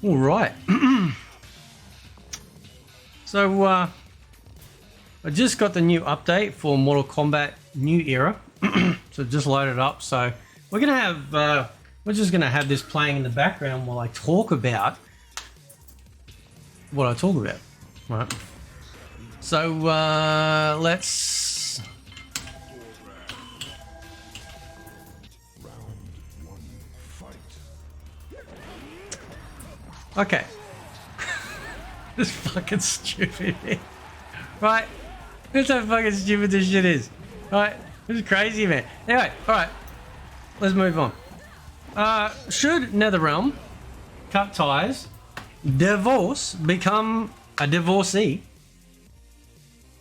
All right. So, I just got the new update for Mortal Kombat New Era. So just load it up. So we're gonna have, we're just gonna have this playing in the background while I talk about what I talk about. Right. So let's. Okay. This is fucking stupid. Right? That's how fucking stupid this shit is. Right? This is crazy, man. Anyway, alright. Let's move on. Should Netherrealm cut ties, divorce, become a divorcee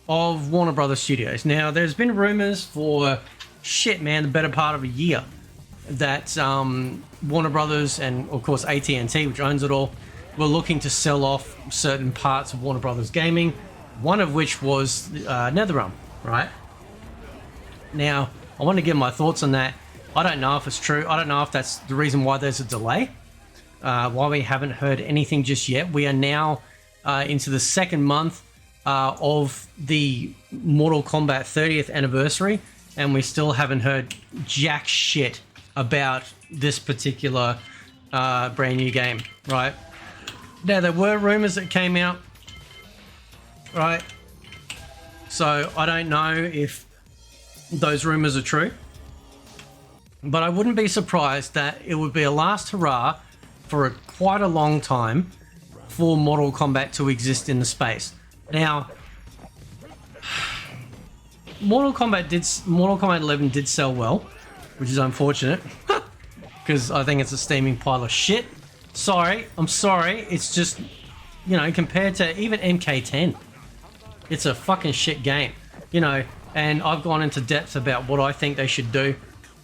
of Warner Brothers Studios? Now, there's been rumors for shit, man, the better part of a year that Warner Brothers and, of course, AT&T, which owns it all, were looking to sell off certain parts of Warner Brothers Gaming, one of which was Netherrealm, right? Now, I want to give my thoughts on that. I don't know if it's true. I don't know if that's the reason why there's a delay, why we haven't heard anything just yet. We are now into the second month of the Mortal Kombat 30th anniversary, and we still haven't heard jack shit about this particular brand new game, right? Now, there were rumors that came out, right? So I don't know if those rumors are true, but I wouldn't be surprised that it would be a last hurrah for quite a long time for Mortal Kombat to exist in the space. Now, Mortal Kombat 11 did sell well, which is unfortunate because I think it's a steaming pile of shit. Sorry, I'm sorry. It's just, you know, compared to even MK10, it's a fucking shit game, you know. And I've gone into depth about what I think they should do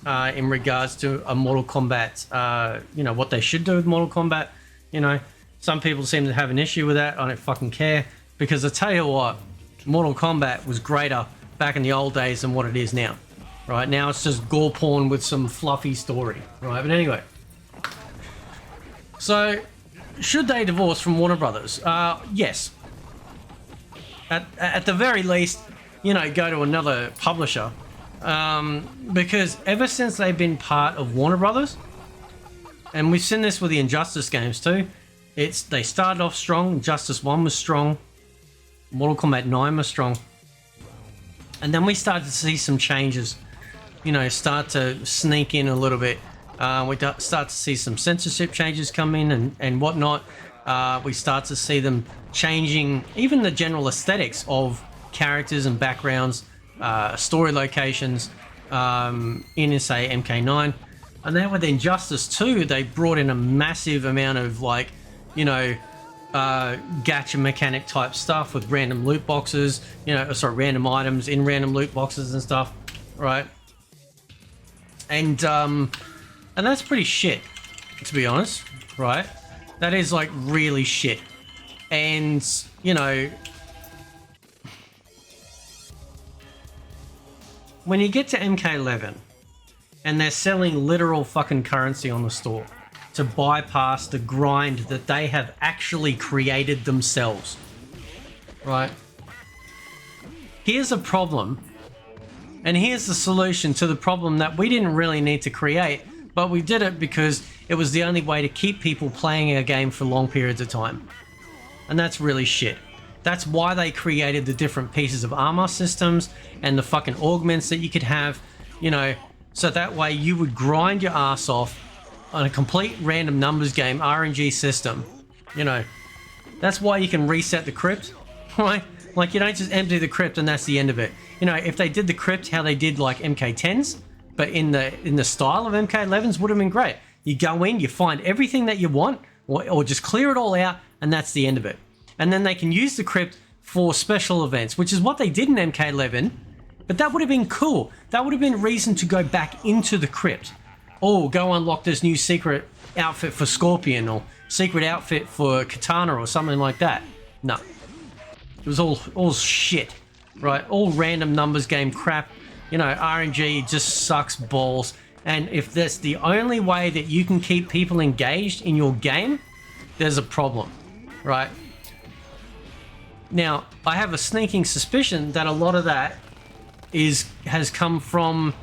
in regards to a Mortal Kombat, you know, what they should do with Mortal Kombat. You know, some people seem to have an issue with that. I don't fucking care, because I tell you what, Mortal Kombat was greater back in the old days than what it is now. Right now, it's just gore porn with some fluffy story. Right, but anyway. So, should they divorce from Warner Brothers? Yes. At the very least, you know, go to another publisher. Because ever since they've been part of Warner Brothers, and we've seen this with the Injustice games too, they started off strong. Injustice 1 was strong. Mortal Kombat 9 was strong. And then we started to see some changes, you know, start to sneak in a little bit. We start to see some censorship changes come in and whatnot. We start to see them changing even the general aesthetics of characters and backgrounds, story locations in, say, MK9. And then with Injustice 2, they brought in a massive amount of, like, you know, gacha mechanic type stuff with random loot boxes, you know, sorry, random items in random loot boxes and stuff, right? And that's pretty shit, to be honest, right? That is, like, really shit. And, you know, when you get to MK11 and they're selling literal fucking currency on the store to bypass the grind that they have actually created themselves, right? Here's a problem, and here's the solution to the problem that we didn't really need to create, but we did it because it was the only way to keep people playing a game for long periods of time. And that's really shit. That's why they created the different pieces of armor systems and the fucking augments that you could have, you know, so that way you would grind your ass off on a complete random numbers game RNG system. You know, that's why you can reset the crypt, right? Like, you don't just empty the crypt and that's the end of it. You know, if they did the crypt how they did like MK10s, but in the style of MK11s, would have been great. You go in, you find everything that you want, or just clear it all out, and that's the end of it. And then they can use the crypt for special events, which is what they did in MK11, but that would have been cool. That would have been reason to go back into the crypt. Oh, go unlock this new secret outfit for Scorpion, or secret outfit for Katana, or something like that. No. It was all shit, right? All random numbers game crap. You know, RNG just sucks balls. And if that's the only way that you can keep people engaged in your game, there's a problem, right? Now, I have a sneaking suspicion that a lot of that has come from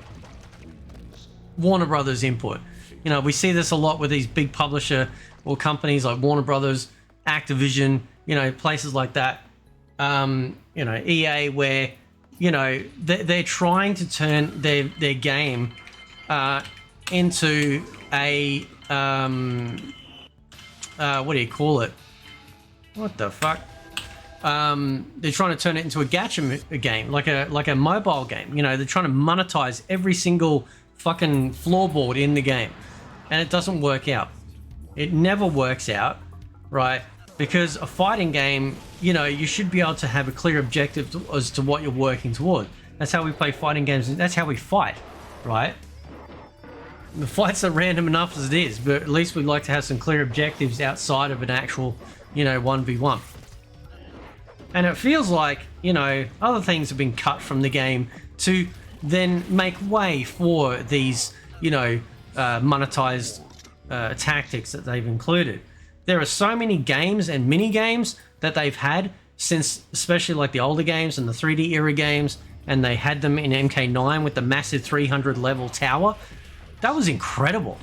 Warner Brothers input. You know, we see this a lot with these big publisher or companies like Warner Brothers, Activision, you know, places like that. You know, EA, where, you know, they're trying to turn their game into a what do you call it? What the fuck? They're trying to turn it into a gacha game, like a mobile game. You know, they're trying to monetize every single fucking floorboard in the game, and it doesn't work out. It never works out, right? Because a fighting game, you know, you should be able to have a clear objective as to what you're working toward. That's how we play fighting games. That's how we fight, right? The fights are random enough as it is, but at least we'd like to have some clear objectives outside of an actual, you know, 1v1. And it feels like, you know, other things have been cut from the game to then make way for these, you know, monetized tactics that they've included. There are so many games and mini games that they've had since, especially like the older games and the 3D era games, and they had them in MK9 with the massive 300 level tower. That was incredible,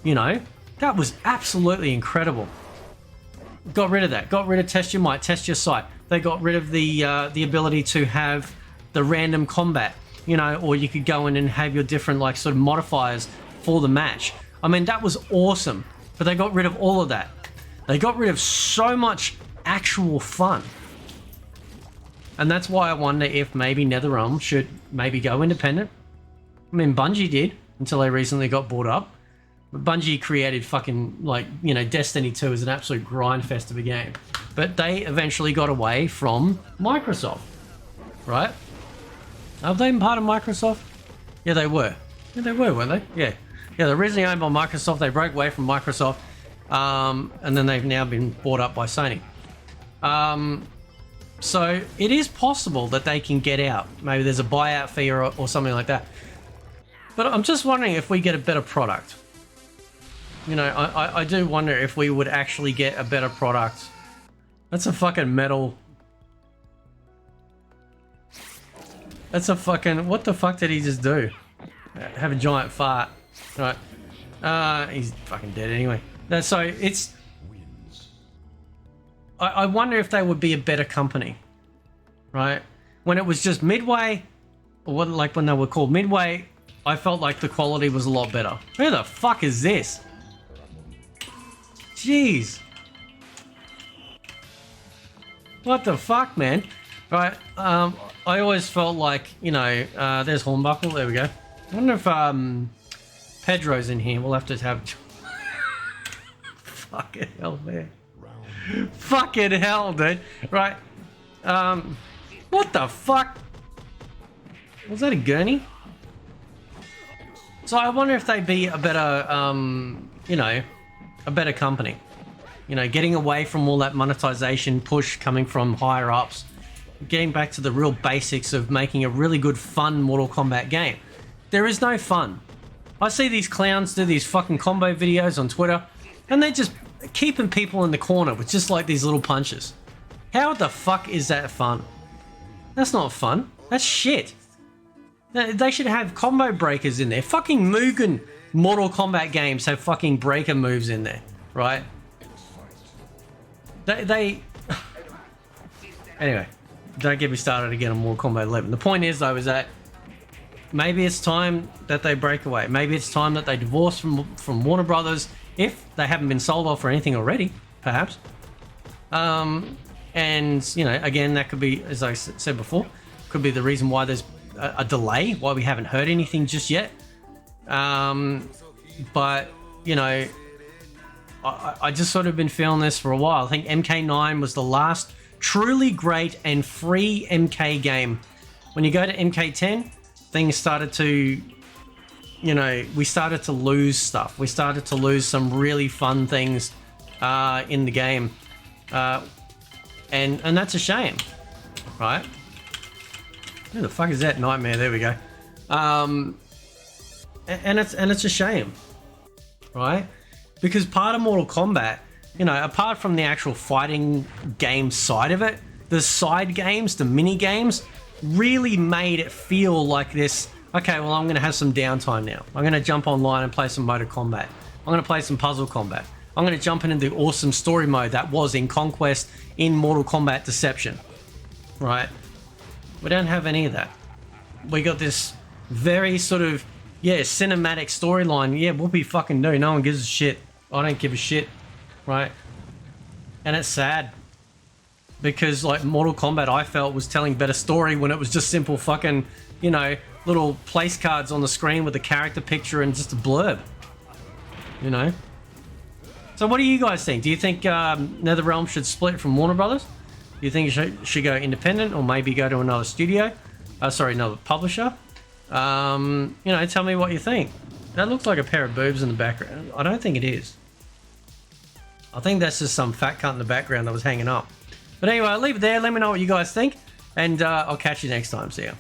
you know, that was absolutely incredible. Got rid of that, got rid of test your might, test your sight. They got rid of the ability to have the random combat, you know, or you could go in and have your different like sort of modifiers for the match. I mean, that was awesome, but they got rid of all of that. They got rid of so much actual fun. And that's why I wonder if maybe Netherrealm should maybe go independent. I mean, Bungie did until they recently got bought up. But Bungie created fucking, like, you know, Destiny 2 is an absolute grind fest of a game. But they eventually got away from Microsoft, right? Are they even part of Microsoft? Yeah, they were. Yeah, they were, weren't they? Yeah. Yeah, they're originally owned by Microsoft. They broke away from Microsoft. And then they've now been bought up by Sony. So it is possible that they can get out. Maybe there's a buyout fee or something like that. But I'm just wondering if we get a better product. You know, I do wonder if we would actually get a better product. That's a fucking metal. That's a fucking... What the fuck did he just do? Have a giant fart. Right. He's fucking dead anyway. So it's... I wonder if they would be a better company, right? When it was just Midway, or what, like when they were called Midway, I felt like the quality was a lot better. Who the fuck is this? Jeez. What the fuck, man? Right, I always felt like, you know, there's Hornbuckle, there we go. I wonder if Pedro's in here. We'll have to have... Fucking hell, man. Fucking hell, dude. Right. What the fuck? Was that a gurney? So I wonder if they'd be a better, you know, a better company. You know, getting away from all that monetization push coming from higher ups. Getting back to the real basics of making a really good, fun Mortal Kombat game. There is no fun. I see these clowns do these fucking combo videos on Twitter, and they're just keeping people in the corner with just like these little punches. How the fuck is that fun? That's not fun. That's shit. They should have combo breakers in there. Fucking Mugen Mortal Kombat games have fucking breaker moves in there, right? They... Anyway, don't get me started again on Mortal Kombat 11. The point is, though, is that maybe it's time that they break away. Maybe it's time that they divorce from Warner Brothers, if they haven't been sold off or anything already, perhaps. And, you know, again, that could be, as I said before, could be the reason why there's a delay, why we haven't heard anything just yet. But, you know, I just sort of been feeling this for a while. I think MK9 was the last truly great and free MK game. When you go to MK10, things started to, you know, we started to lose stuff. We started to lose some really fun things in the game. And that's a shame, right? Who the fuck is that? Nightmare, there we go. And it's a shame, right? Because part of Mortal Kombat you know, apart from the actual fighting game side of it, the side games, the mini games, really made it feel like this. Okay, well, I'm going to have some downtime now. I'm going to jump online and play some Motor Combat. I'm going to play some Puzzle Combat. I'm going to jump into the awesome story mode that was in Conquest, in Mortal Kombat Deception. Right? We don't have any of that. We got this very sort of, yeah, cinematic storyline. Yeah, whoopee fucking do. No one gives a shit. I don't give a shit. Right? And it's sad. Because, like, Mortal Kombat, I felt, was telling better story when it was just simple fucking, you know, little place cards on the screen with a character picture and just a blurb. You know? So what do you guys think? Do you think NetherRealm should split from Warner Brothers? Do you think it should go independent or maybe go to another studio? Sorry, another publisher? You know, tell me what you think. That looks like a pair of boobs in the background. I don't think it is. I think that's just some fat cunt in the background that was hanging up. But anyway, I'll leave it there. Let me know what you guys think. And I'll catch you next time. See ya.